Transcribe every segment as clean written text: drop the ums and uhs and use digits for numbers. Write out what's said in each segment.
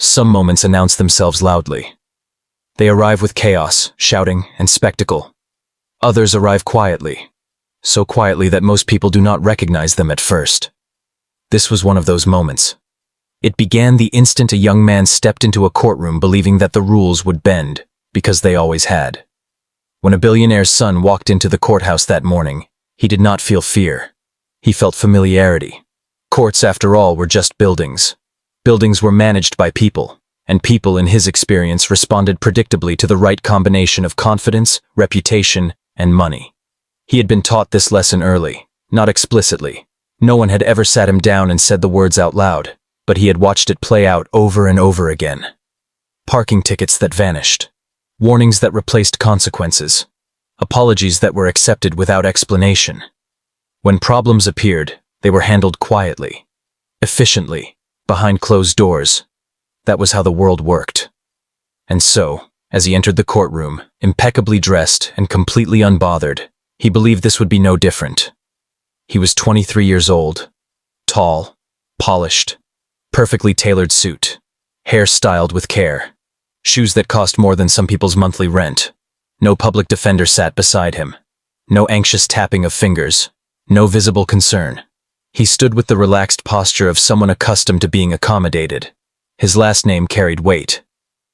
Some moments announce themselves loudly. They arrive with chaos, shouting, and spectacle. Others arrive quietly, so quietly that most people do not recognize them at first. This was one of those moments. It began the instant a young man stepped into a courtroom believing that the rules would bend, because they always had. When a billionaire's son walked into the courthouse that morning, he did not feel fear. He felt familiarity. Courts, after all, were just buildings. Buildings were managed by people, and people, in his experience, responded predictably to the right combination of confidence, reputation, and money. He had been taught this lesson early, not explicitly. No one had ever sat him down and said the words out loud, but he had watched it play out over and over again. Parking tickets that vanished. Warnings that replaced consequences. Apologies that were accepted without explanation. When problems appeared, they were handled quietly, efficiently, behind closed doors. That was how the world worked. And so, as he entered the courtroom, impeccably dressed and completely unbothered, he believed this would be no different. He was 23 years old, tall, polished, perfectly tailored suit, hair styled with care, shoes that cost more than some people's monthly rent. No public defender sat beside him. No anxious tapping of fingers. No visible concern. He stood with the relaxed posture of someone accustomed to being accommodated. His last name carried weight.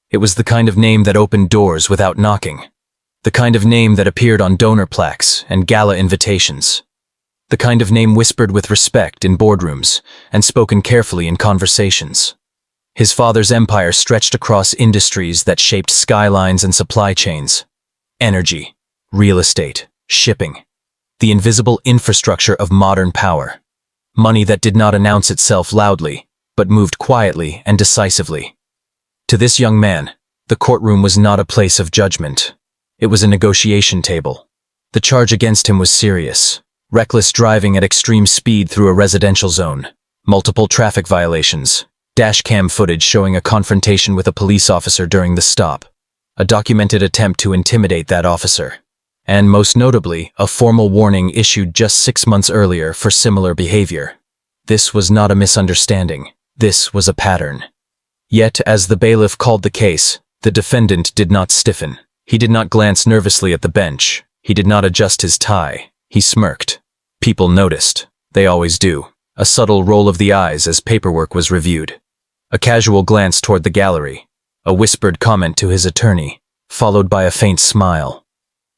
It was the kind of name that opened doors without knocking. The kind of name that appeared on donor plaques and gala invitations. The kind of name whispered with respect in boardrooms and spoken carefully in conversations. His father's empire stretched across industries that shaped skylines and supply chains. Energy, real estate, shipping. The invisible infrastructure of modern power. Money that did not announce itself loudly, but moved quietly and decisively. To this young man, the courtroom was not a place of judgment. It was a negotiation table. The charge against him was serious. Reckless driving at extreme speed through a residential zone. Multiple traffic violations. Dashcam footage showing a confrontation with a police officer during the stop. A documented attempt to intimidate that officer. And most notably, a formal warning issued just 6 months earlier for similar behavior. This was not a misunderstanding. This was a pattern. Yet, as the bailiff called the case, the defendant did not stiffen. He did not glance nervously at the bench. He did not adjust his tie. He smirked. People noticed. They always do. A subtle roll of the eyes as paperwork was reviewed. A casual glance toward the gallery. A whispered comment to his attorney, followed by a faint smile.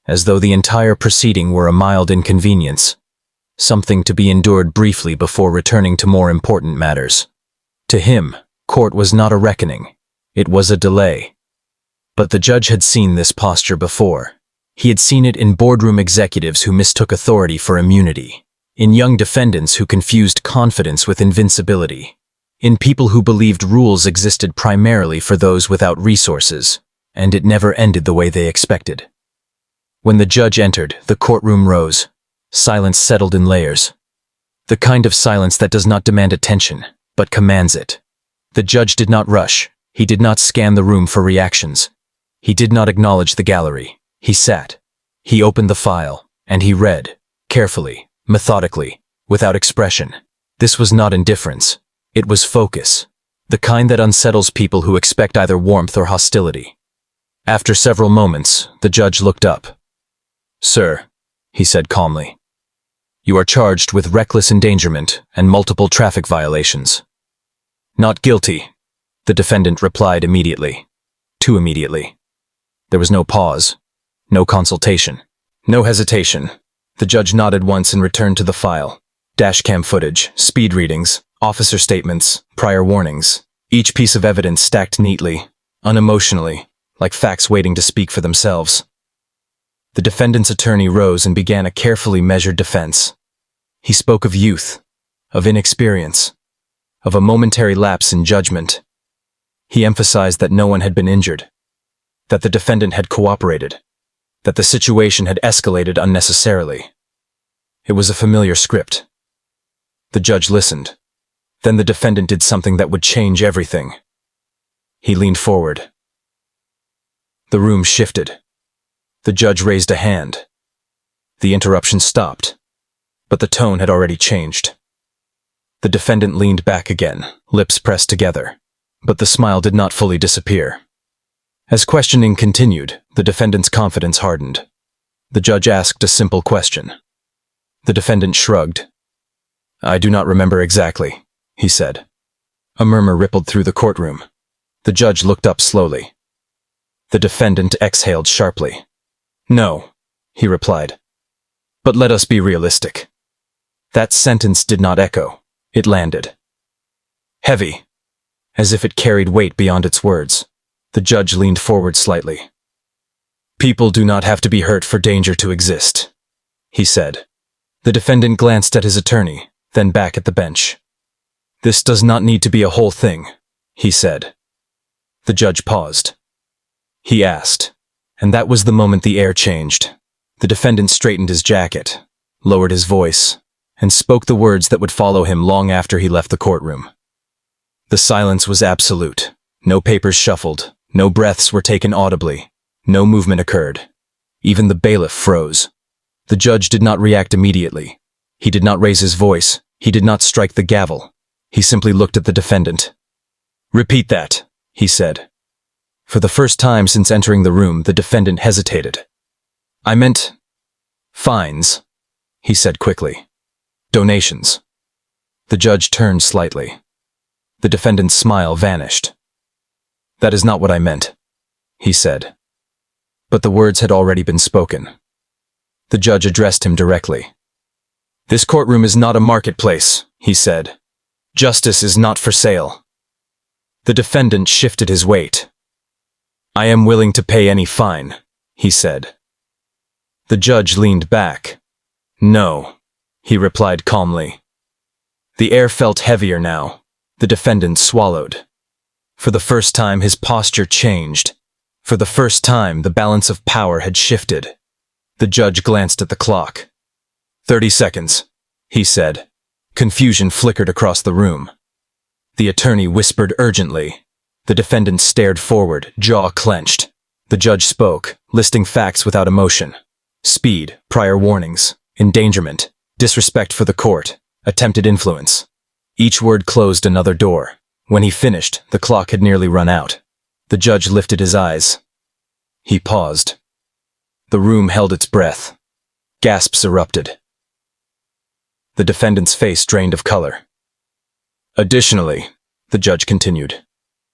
As though the entire proceeding were a mild inconvenience. Something to be endured briefly before returning to more important matters. To him, court was not a reckoning. It was a delay. But the judge had seen this posture before. He had seen it in boardroom executives who mistook authority for immunity. In young defendants who confused confidence with invincibility. In people who believed rules existed primarily for those without resources, and it never ended the way they expected. When the judge entered, the courtroom rose. Silence settled in layers. The kind of silence that does not demand attention, but commands it. The judge did not rush. He did not scan the room for reactions. He did not acknowledge the gallery. He sat. He opened the file, and he read, carefully, methodically, without expression. This was not indifference. It was focus. The kind that unsettles people who expect either warmth or hostility. After several moments, the judge looked up. "Sir," he said calmly, "you are charged with reckless endangerment and multiple traffic violations." "Not guilty," the defendant replied immediately. Too immediately. There was no pause, no consultation, no hesitation. The judge nodded once and returned to the file. Dashcam footage, speed readings, officer statements, prior warnings. Each piece of evidence stacked neatly, unemotionally, like facts waiting to speak for themselves. The defendant's attorney rose and began a carefully measured defense. He spoke of youth, of inexperience, of a momentary lapse in judgment. He emphasized that no one had been injured, that the defendant had cooperated, that the situation had escalated unnecessarily. It was a familiar script. The judge listened. Then the defendant did something that would change everything. He leaned forward. The room shifted. The judge raised a hand. The interruption stopped, but the tone had already changed. The defendant leaned back again, lips pressed together. But the smile did not fully disappear. As questioning continued, the defendant's confidence hardened. The judge asked a simple question. The defendant shrugged. "I do not remember exactly," he said. A murmur rippled through the courtroom. The judge looked up slowly. The defendant exhaled sharply. "No," he replied. "But let us be realistic." That sentence did not echo. It landed. Heavy, as if it carried weight beyond its words. The judge leaned forward slightly. "People do not have to be hurt for danger to exist," he said. The defendant glanced at his attorney, then back at the bench. "This does not need to be a whole thing," he said. The judge paused. He asked, and that was the moment the air changed. The defendant straightened his jacket, lowered his voice, and spoke the words that would follow him long after he left the courtroom. The silence was absolute. No papers shuffled, no breaths were taken audibly, no movement occurred. Even the bailiff froze. The judge did not react immediately. He did not raise his voice. He did not strike the gavel. He simply looked at the defendant. "Repeat that," he said. For the first time since entering the room, the defendant hesitated. "I meant fines," he said quickly. "Donations." The judge turned slightly. The defendant's smile vanished. "That is not what I meant," he said. But the words had already been spoken. The judge addressed him directly. "This courtroom is not a marketplace," he said. "Justice is not for sale." The defendant shifted his weight. "I am willing to pay any fine," he said. The judge leaned back. "No," he replied calmly. The air felt heavier now. The defendant swallowed. For the first time, his posture changed. For the first time, the balance of power had shifted. The judge glanced at the clock. 30 seconds, he said. Confusion flickered across the room. The attorney whispered urgently. The defendant stared forward, jaw clenched. The judge spoke, listing facts without emotion. Speed, prior warnings, endangerment, disrespect for the court, attempted influence. Each word closed another door. When he finished, the clock had nearly run out. The judge lifted his eyes. He paused. The room held its breath. Gasps erupted. The defendant's face drained of color. "Additionally," the judge continued,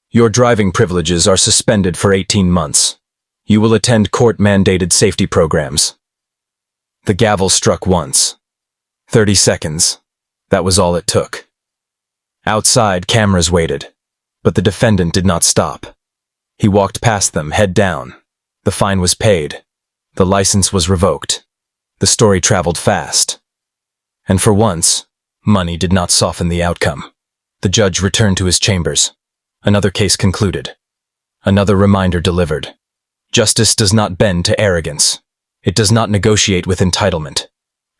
"your driving privileges are suspended for 18 months. You will attend court-mandated safety programs." The gavel struck once. 30 seconds. That was all it took. Outside, cameras waited, but the defendant did not stop. He walked past them, head down. The fine was paid. The license was revoked. The story traveled fast. And for once, money did not soften the outcome. The judge returned to his chambers. Another case concluded. Another reminder delivered. Justice does not bend to arrogance. It does not negotiate with entitlement.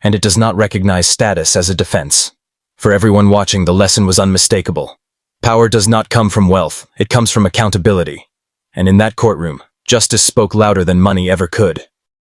And it does not recognize status as a defense. For everyone watching, the lesson was unmistakable. Power does not come from wealth, it comes from accountability. And in that courtroom, justice spoke louder than money ever could.